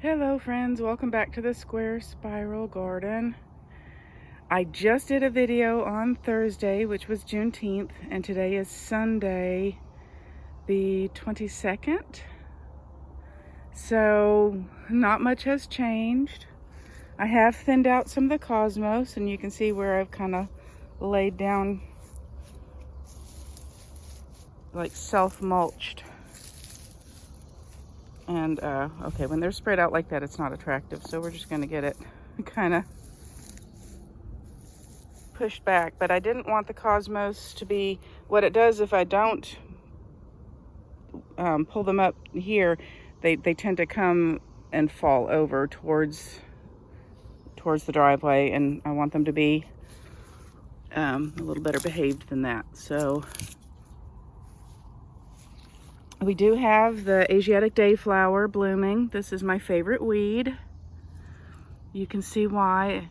Hello friends, welcome back to the square spiral garden. I just did a video on Thursday, which was Juneteenth, and today is Sunday the 22nd. So not much has changed. I have thinned out some of the cosmos, and you can see where I've kind of laid down like self-mulched. And okay, when they're spread out like that, it's not attractive, so we're just going to get it kind of pushed back. But I didn't want the cosmos to be what it does if I don't pull them up here. They tend to come and fall over towards the driveway, and I want them to be a little better behaved than that. So we do have the Asiatic dayflower blooming. This is my favorite weed. You can see why.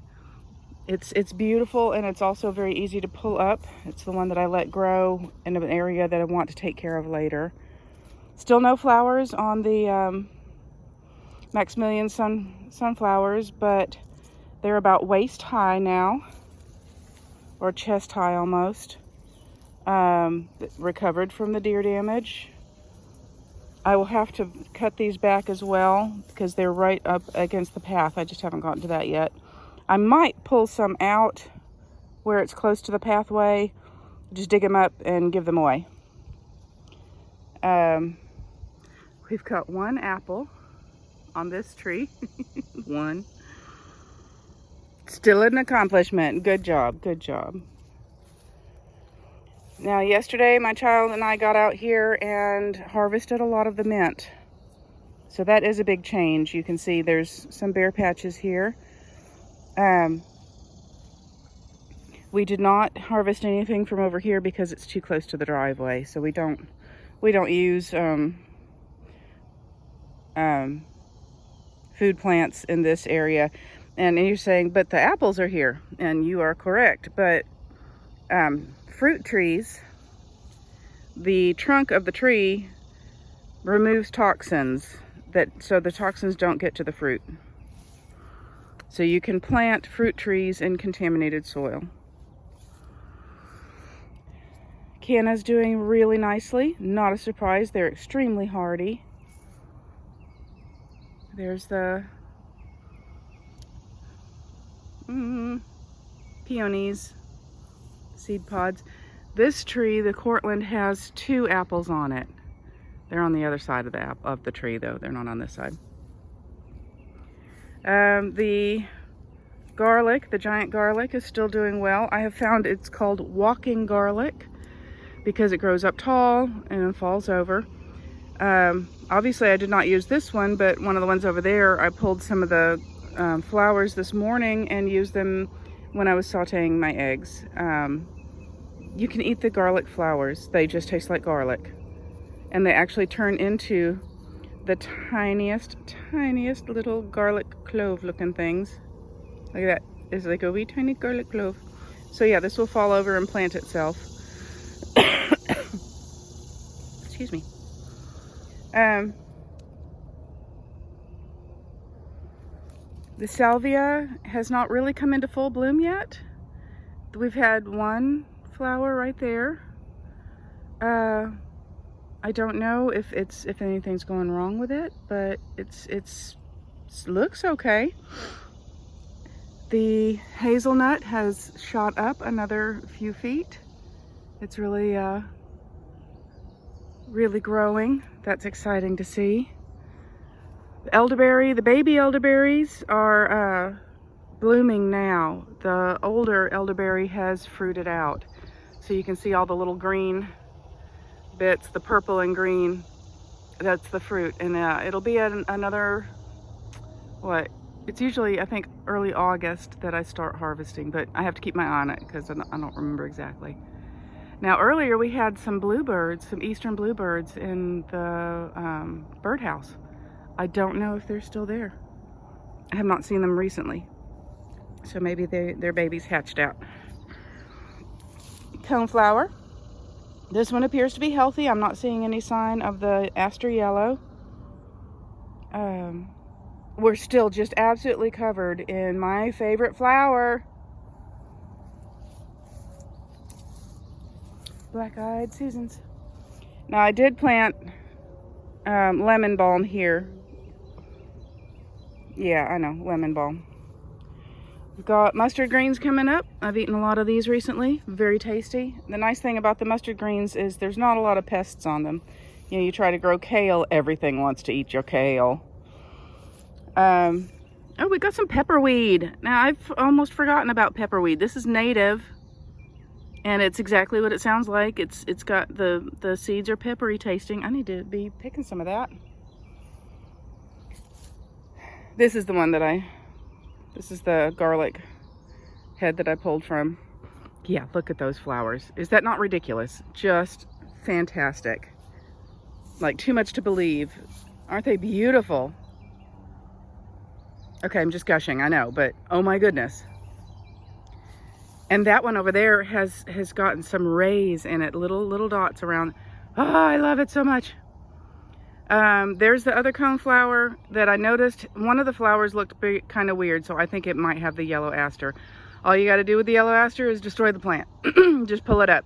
It's beautiful, and it's also very easy to pull up. It's the one that I let grow in an area that I want to take care of later. Still no flowers on the Maximilian sunflowers, but they're about waist high now, or chest high almost. Recovered from the deer damage. I will have to cut these back as well because they're right up against the path. I just haven't gotten to that yet. I might pull some out where it's close to the pathway, just dig them up and give them away. We've got one apple on this tree. One. Still an accomplishment. Good job, good job. Now, yesterday, my child and I got out here and harvested a lot of the mint. So that is a big change. You can see there's some bare patches here. We did not harvest anything from over here because it's too close to the driveway. So we don't use food plants in this area. And you're saying, but the apples are here, and you are correct. But fruit trees, the trunk of the tree removes toxins, so the toxins don't get to the fruit. So you can plant fruit trees in contaminated soil. Canna's doing really nicely. Not a surprise, they're extremely hardy. There's the peonies. Seed pods. This tree, the Cortland, has 2 apples on it. They're on the other side of the tree, though. They're not on this side. The garlic, the giant garlic, is still doing well. I have found it's called walking garlic because it grows up tall and falls over. Obviously, I did not use this one, but one of the ones over there, I pulled some of the flowers this morning and used them when I was sauteing my eggs. You can eat the garlic flowers. They just taste like garlic. And they actually turn into the tiniest little garlic clove looking things. Look at that. It's like a wee tiny garlic clove. So yeah, this will fall over and plant itself. Excuse me. The salvia has not really come into full bloom yet. We've had one flower right there. I don't know if anything's going wrong with it, but it looks okay. The hazelnut has shot up another few feet. It's really growing. That's exciting to see. The elderberry, the baby elderberries are blooming now. The older elderberry has fruited out. So you can see all the little green bits, the purple and green, that's the fruit. And it'll be at another, it's usually, I think, early August that I start harvesting, but I have to keep my eye on it because I don't remember exactly. Now, earlier we had some bluebirds, some eastern bluebirds in the birdhouse. I don't know if they're still there. I have not seen them recently. So maybe their babies hatched out. Coneflower. This one appears to be healthy. I'm not seeing any sign of the aster yellow. we're still just absolutely covered in my favorite flower, black-eyed Susans. Now I did plant lemon balm here. Yeah, I know, lemon balm. We've got mustard greens coming up. I've eaten a lot of these recently. Very tasty. The nice thing about the mustard greens is there's not a lot of pests on them. You know, you try to grow kale, everything wants to eat your kale. Oh, we got some pepperweed. Now, I've almost forgotten about pepperweed. This is native, and it's exactly what it sounds like. It's got the seeds are peppery tasting. I need to be picking some of that. This is the one that this is the garlic head that I pulled from. Yeah, look at those flowers. Is that not ridiculous? Just fantastic. Like, too much to believe. Aren't they beautiful? Okay, I'm just gushing, I know, but oh my goodness. And that one over there has gotten some rays in it, little dots around. Oh, I love it so much. There's the other coneflower that I noticed. One of the flowers looked kind of weird, so I think it might have the yellow aster. All you got to do with the yellow aster is destroy the plant. Just pull it up,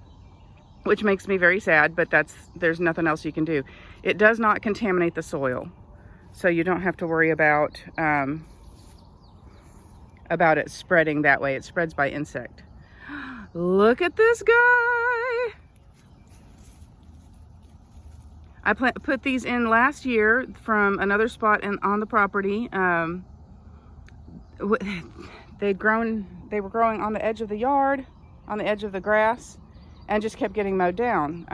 which makes me very sad, but there's nothing else you can do. It does not contaminate the soil, so you don't have to worry about it spreading that way. It spreads by insect. Look at this guy. I put these in last year from another spot on the property. They were growing on the edge of the yard, on the edge of the grass, and just kept getting mowed down.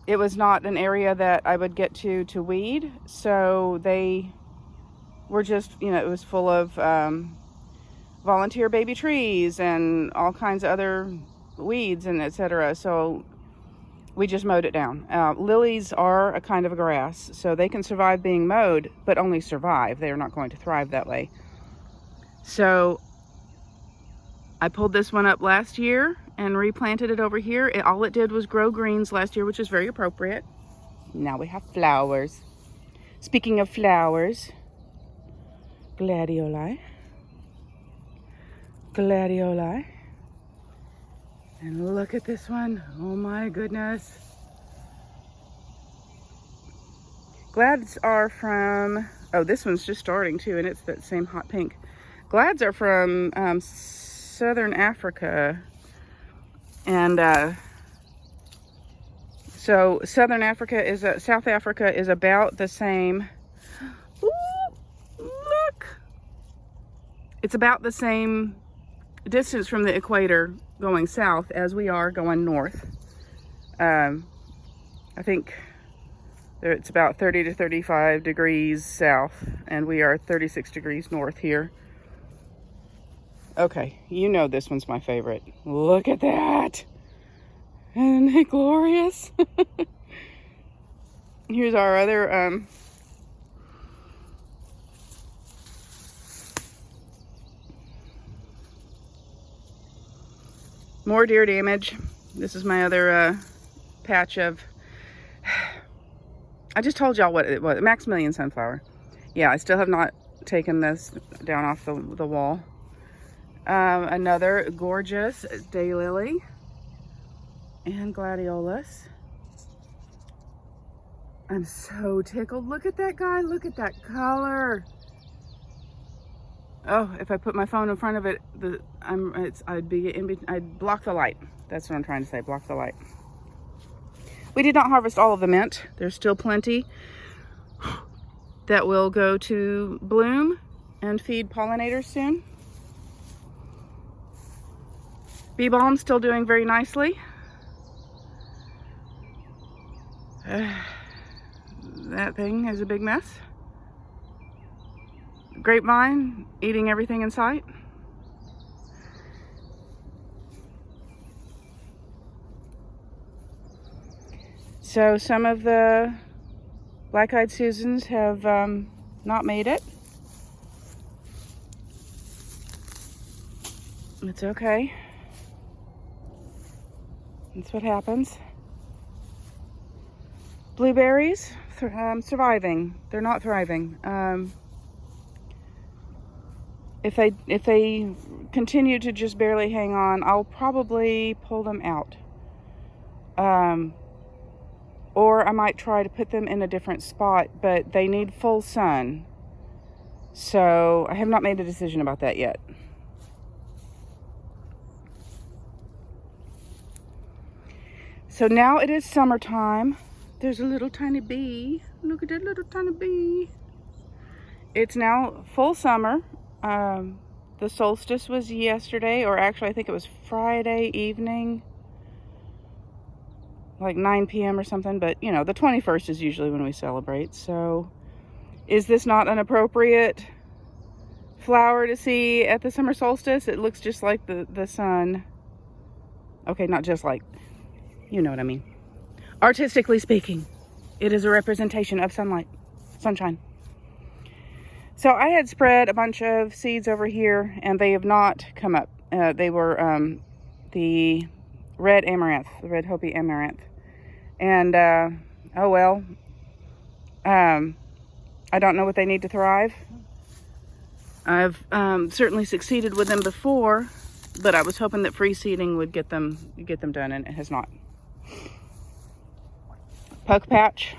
It was not an area that I would get to weed, so they were just, you know, it was full of volunteer baby trees and all kinds of other weeds and etc. So we just mowed it down. Lilies are a kind of a grass, so they can survive being mowed, but only survive. They are not going to thrive that way. So I pulled this one up last year and replanted it over here. All it did was grow greens last year, which is very appropriate. Now we have flowers. Speaking of flowers, gladioli. Gladioli. And look at this one. Oh my goodness. Glads are from, oh, this one's just starting too, and it's that same hot pink. Glads are from Southern Africa. And so Southern Africa South Africa is about the same. Ooh, look. It's about the same distance from the equator going south as we are going north. I think it's about 30 to 35 degrees south, and we are 36 degrees north here. Okay, you know this one's my favorite. Look at that. Isn't it glorious? Here's our other more deer damage. This is my other patch of, I just told y'all what it was, Maximilian sunflower. Yeah, I still have not taken this down off the wall. Another gorgeous daylily and gladiolus. I'm so tickled. Look at that guy. Look at that color. Oh, if I put my phone in front of it, I'd block the light. That's what I'm trying to say, block the light. We did not harvest all of the mint. There's still plenty that will go to bloom and feed pollinators soon. Bee balm still doing very nicely. That thing is a big mess. Grapevine eating everything in sight. So some of the black-eyed Susans have not made it. It's okay. That's what happens. Blueberries, surviving. They're not thriving. If they continue to just barely hang on, I'll probably pull them out. Or I might try to put them in a different spot, but they need full sun. So I have not made a decision about that yet. So now it is summertime. There's a little tiny bee. Look at that little tiny bee. It's now full summer. The solstice was yesterday, or actually I think it was Friday evening, like 9 p.m. or something. But you know, the 21st is usually when we celebrate. So is this not an appropriate flower to see at the summer solstice? It looks just like the sun. Okay, not just like, you know what I mean. Artistically speaking, it is a representation of sunlight, sunshine. So I had spread a bunch of seeds over here, and they have not come up. They were the red amaranth, the red Hopi amaranth. And, oh well, I don't know what they need to thrive. I've certainly succeeded with them before, but I was hoping that free seeding would get them done, and it has not. Poke patch.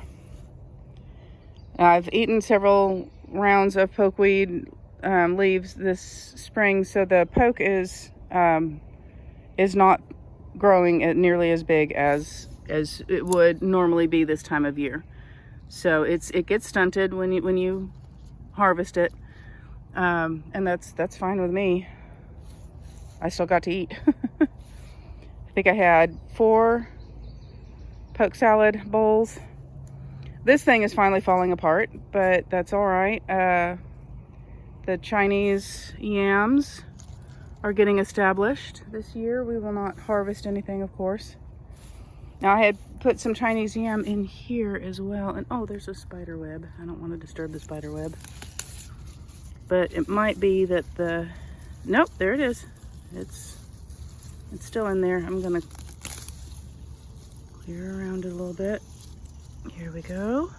I've eaten several rounds of pokeweed leaves this spring, so the poke is not growing nearly as big as it would normally be this time of year. So it gets stunted when you harvest it, and that's fine with me. I still got to eat. I think I had 4 poke salad bowls. This thing is finally falling apart, but that's all right. The Chinese yams are getting established this year. We will not harvest anything, of course. Now I had put some Chinese yam in here as well, and oh, there's a spider web. I don't want to disturb the spider web, but it might be that nope, there it is. It's still in there. I'm gonna clear around it a little bit. Here we go.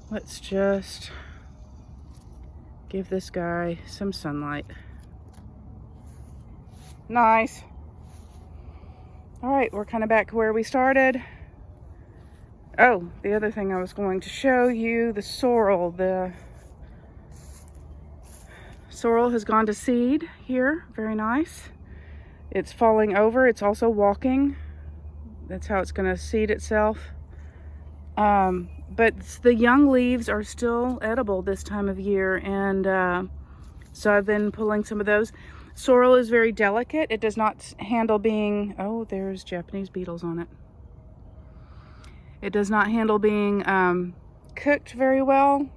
Let's just give this guy some sunlight. Nice. All right, we're kind of back where we started. Oh, the other thing I was going to show you, the sorrel. The sorrel has gone to seed here. Very nice. It's falling over. It's also walking. That's how it's going to seed itself. But the young leaves are still edible this time of year, and so I've been pulling some of those. Sorrel is very delicate. It does not handle being, oh, there's Japanese beetles on it. It does not handle being cooked very well,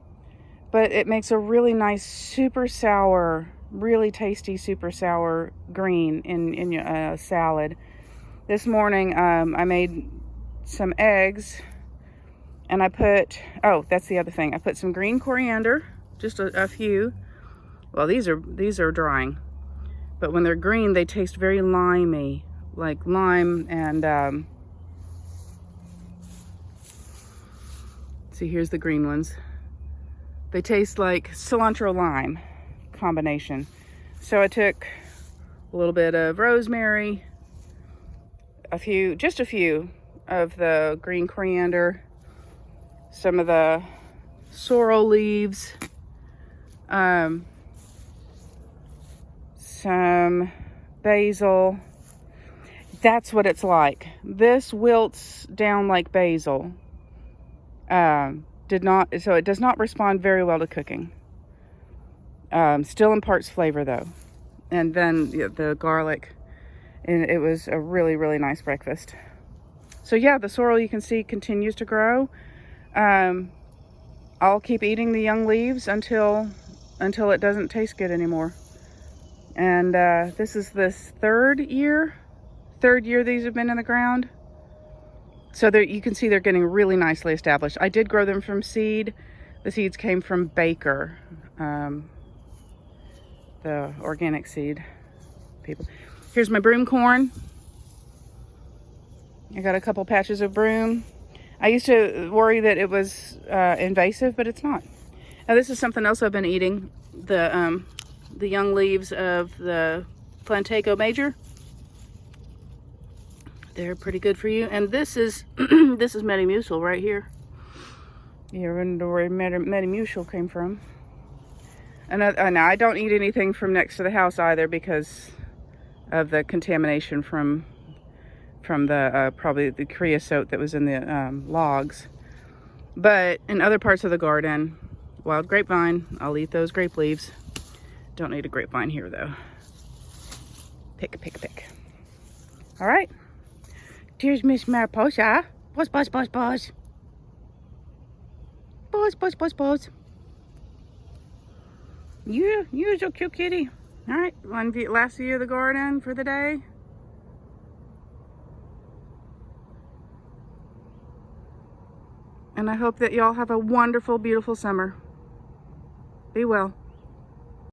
but it makes a really nice, super sour, really tasty, super sour green in a salad. This morning, I made some eggs, and I put, oh, that's the other thing. I put some green coriander, just a few. Well, these are drying, but when they're green, they taste very limey, like lime and, see, here's the green ones. They taste like cilantro lime combination. So I took a little bit of rosemary, just a few of the green coriander, some of the sorrel leaves, some basil. That's what it's like. This wilts down like basil. So it does not respond very well to cooking. Still imparts flavor though. And then the garlic, and it was a really, really nice breakfast. So yeah, the sorrel, you can see, continues to grow. I'll keep eating the young leaves until it doesn't taste good anymore. And this is this third year these have been in the ground. So you can see they're getting really nicely established. I did grow them from seed. The seeds came from Baker, the organic seed people. Here's my broom corn. I got a couple patches of broom. I used to worry that it was invasive, but it's not. Now this is something else I've been eating. The young leaves of the Plantago major. They're pretty good for you. And this is this is Metamucil right here. You wonder where Metamucil came from. And I don't eat anything from next to the house either because of the contamination from the probably the creosote that was in the logs. But in other parts of the garden, wild grapevine, I'll eat those grape leaves. Don't need a grapevine here though. Pick, pick, pick. All right. Here's Miss Mariposa. Buzz, buzz, buzz, buzz. Buzz, buzz, buzz, buzz. You're so cute, kitty. All right, last view of the garden for the day. And I hope that y'all have a wonderful, beautiful summer. Be well.